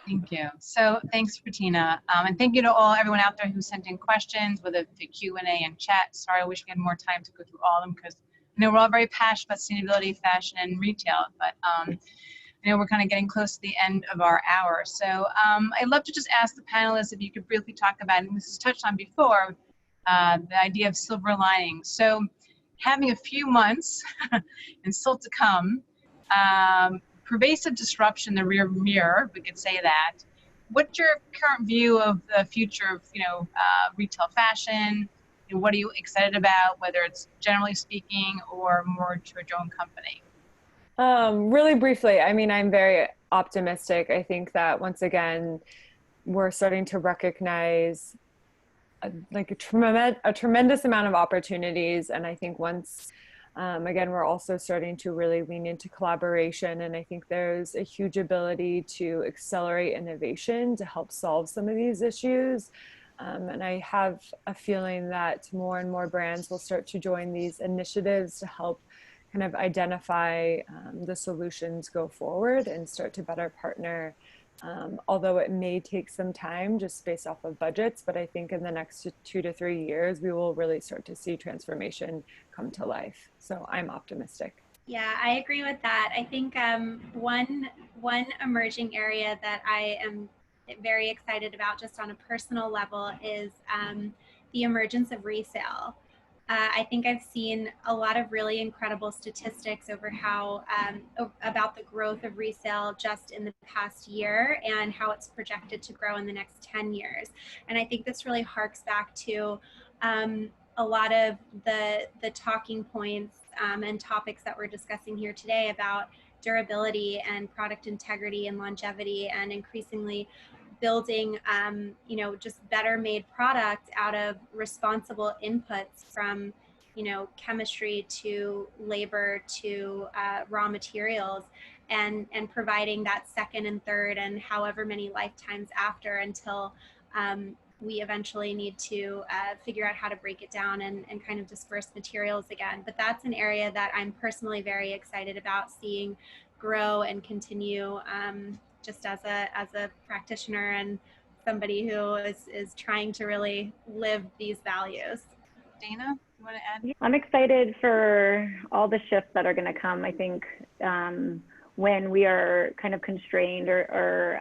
Speaker 2: Thank you. So thanks, Bettina. And thank you to everyone out there who sent in questions, whether the Q&A and chat. Sorry, I wish we had more time to go through all of them because I know we're all very passionate about sustainability, fashion, and retail, but I know we're kind of getting close to the end of our hour. So I'd love to just ask the panelists if you could briefly talk about, and this is touched on before, the idea of silver linings. So having a few months and still to come, pervasive disruption in the rear mirror, we could say that. What's your current view of the future of, retail fashion? And what are you excited about, whether it's generally speaking or more to your own company?
Speaker 5: Really briefly, I mean, I'm very optimistic. I think that once again, we're starting to recognize a tremendous amount of opportunities. And I think once, again, we're also starting to really lean into collaboration. And I think there's a huge ability to accelerate innovation to help solve some of these issues. And I have a feeling that more and more brands will start to join these initiatives to help kind of identify the solutions go forward and start to better partner. Although it may take some time just based off of budgets, but I think in the next 2 to 3 years, we will really start to see transformation come to life. So I'm optimistic.
Speaker 6: Yeah, I agree with that. I think one emerging area that I am very excited about just on a personal level is the emergence of resale. I think I've seen a lot of really incredible statistics over how about the growth of resale just in the past year and how it's projected to grow in the next 10 years. And I think this really harks back to a lot of the talking points and topics that we're discussing here today about durability and product integrity and longevity, and increasingly building, just better made product out of responsible inputs from, chemistry to labor to raw materials, and providing that second and third and however many lifetimes after until we eventually need to figure out how to break it down and kind of disperse materials again. But that's an area that I'm personally very excited about seeing grow and continue, just as a practitioner and somebody who is trying to really live these values.
Speaker 2: Dana, you want to add?
Speaker 4: I'm excited for all the shifts that are going to come. I think when we are kind of constrained or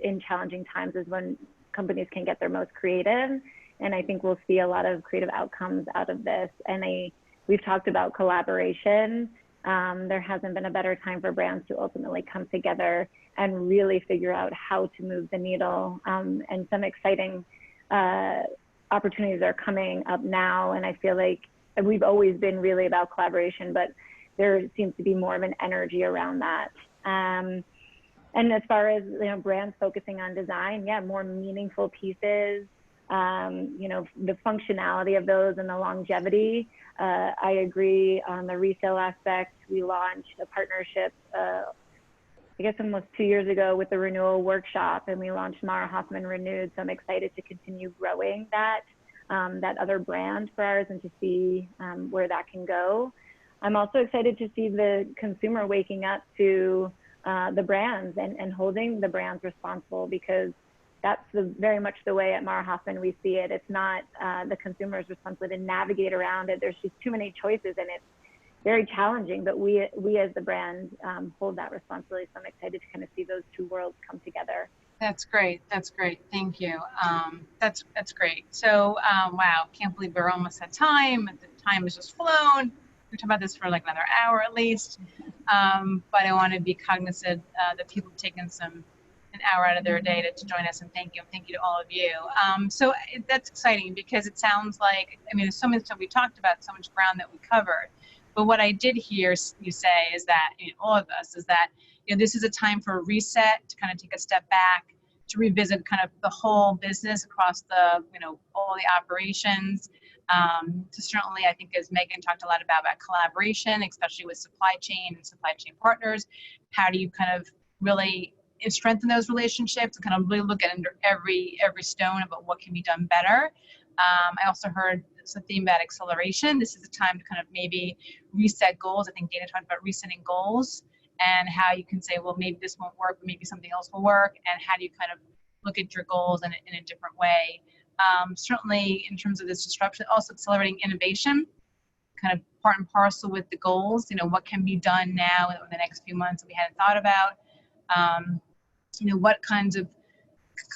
Speaker 4: in challenging times is when companies can get their most creative. And I think we'll see a lot of creative outcomes out of this. And we've talked about collaboration. There hasn't been a better time for brands to ultimately come together and really figure out how to move the needle. And some exciting opportunities are coming up now. And I feel like we've always been really about collaboration, but there seems to be more of an energy around that. And as far as brands focusing on design, yeah, more meaningful pieces, the functionality of those and the longevity. I agree on the resale aspect. We launched a partnership, I guess almost 2 years ago with the Renewal Workshop, and we launched Mara Hoffman Renewed. So I'm excited to continue growing that other brand for ours and to see where that can go. I'm also excited to see the consumer waking up to the brands and holding the brands responsible, because that's very much the way at Mara Hoffman we see it. It's not the consumer's responsibility to navigate around it. There's just too many choices, and it's very challenging, but we as the brand hold that responsibility. So I'm excited to kind of see those two worlds come together.
Speaker 2: That's great. That's great. Thank you. That's great. So, wow, can't believe we're almost at time. The time has just flown. We talk about this for like another hour at least. But I want to be cognizant that people have taken an hour out of their day to join us, and thank you to all of you. So that's exciting, because it sounds like, there's so much stuff we talked about, so much ground that we covered. But what I did hear you say is that, all of us, is that, this is a time for a reset, to kind of take a step back, to revisit kind of the whole business across the, all the operations. So certainly, I think, as Megan talked a lot about collaboration, especially with supply chain and supply chain partners, how do you kind of really strengthen those relationships and kind of really look at under every stone about what can be done better. I also heard a theme about acceleration. This is a time to kind of maybe reset goals. I think Dana talked about resetting goals and how you can say, well, maybe this won't work, but maybe something else will work. And how do you kind of look at your goals in a different way? Certainly in terms of this disruption, also accelerating innovation, kind of part and parcel with the goals. What can be done now in the next few months that we hadn't thought about? What kinds of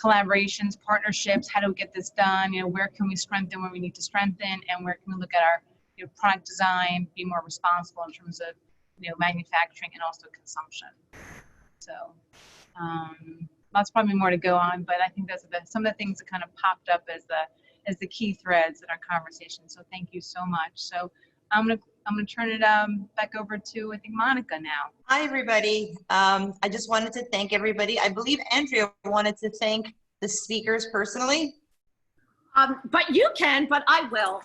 Speaker 2: collaborations, partnerships, how do we get this done? Where can we strengthen where we need to strengthen, and where can we look at our product design, be more responsible in terms of manufacturing and also consumption. So lots probably more to go on, but I think those are some of the things that kind of popped up as the key threads in our conversation. So thank you so much. So I'm gonna turn it back over to, I think, Monica now.
Speaker 1: Hi, everybody. I just wanted to thank everybody. I believe Andrea wanted to thank the speakers personally.
Speaker 7: But you can, but I will,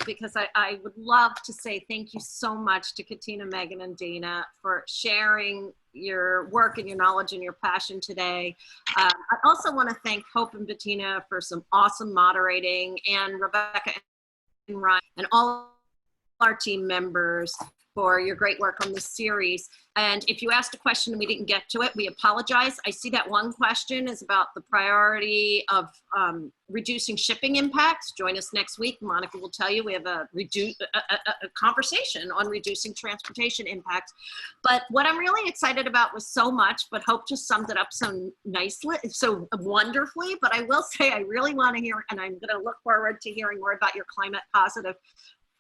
Speaker 7: because I would love to say thank you so much to Katina, Megan, and Dana for sharing your work and your knowledge and your passion today. I also want to thank Hope and Bettina for some awesome moderating, and Rebecca and Ryan and all our team members for your great work on this series. And if you asked a question and we didn't get to it, we apologize. I see that one question is about the priority of reducing shipping impacts. Join us next week. Monica will tell you we have a conversation on reducing transportation impacts. But what I'm really excited about was so much, but Hope just summed it up so nicely, so wonderfully. But I will say I really want to hear, and I'm going to look forward to hearing more about your climate positive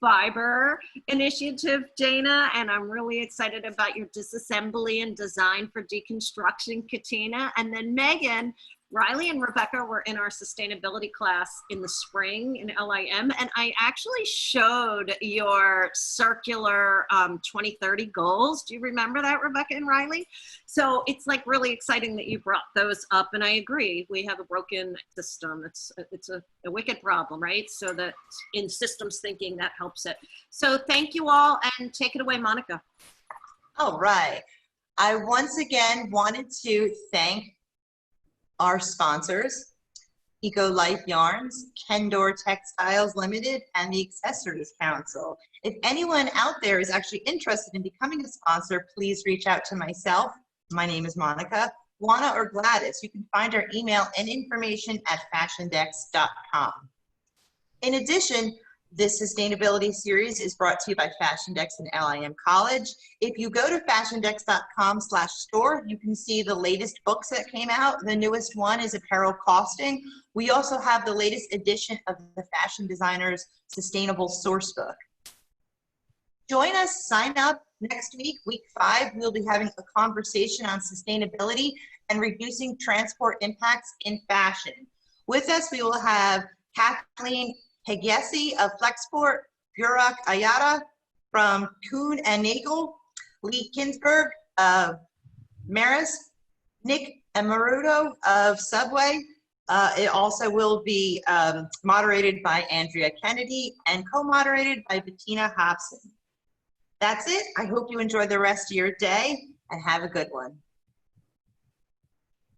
Speaker 7: fiber initiative, Dana, and I'm really excited about your disassembly and design for deconstruction, Katina. And then Megan, Riley and Rebecca were in our sustainability class in the spring in LIM, and I actually showed your circular 2030 goals. Do you remember that, Rebecca and Riley? So it's like really exciting that you brought those up, and I agree, we have a broken system. It's a wicked problem, right? So that in systems thinking, that helps it. So thank you all, and take it away, Monica.
Speaker 1: All right. I once again wanted to thank our sponsors, Eco Life Yarns, Kendor Textiles Limited, and the Accessories Council. If anyone out there is actually interested in becoming a sponsor, please reach out to myself. My name is Monica, Juana, or Gladys. You can find our email and information at fashiondex.com. In addition, this sustainability series is brought to you by FashionDex and LIM College. If you go to fashiondex.com/store, you can see the latest books that came out. The newest one is Apparel Costing. We also have the latest edition of the Fashion Designer's Sustainable Sourcebook. Join us, sign up next week, week 5. We'll be having a conversation on sustainability and reducing transport impacts in fashion. With us, we will have Kathleen Hegesi of Flexport, Burak Ayata from Kuhn & Nagel, Lee Kinsberg of Maris, Nick Amaruto of Subway. It also will be moderated by Andrea Kennedy and co-moderated by Bettina Hobson. That's it. I hope you enjoy the rest of your day and have a good one.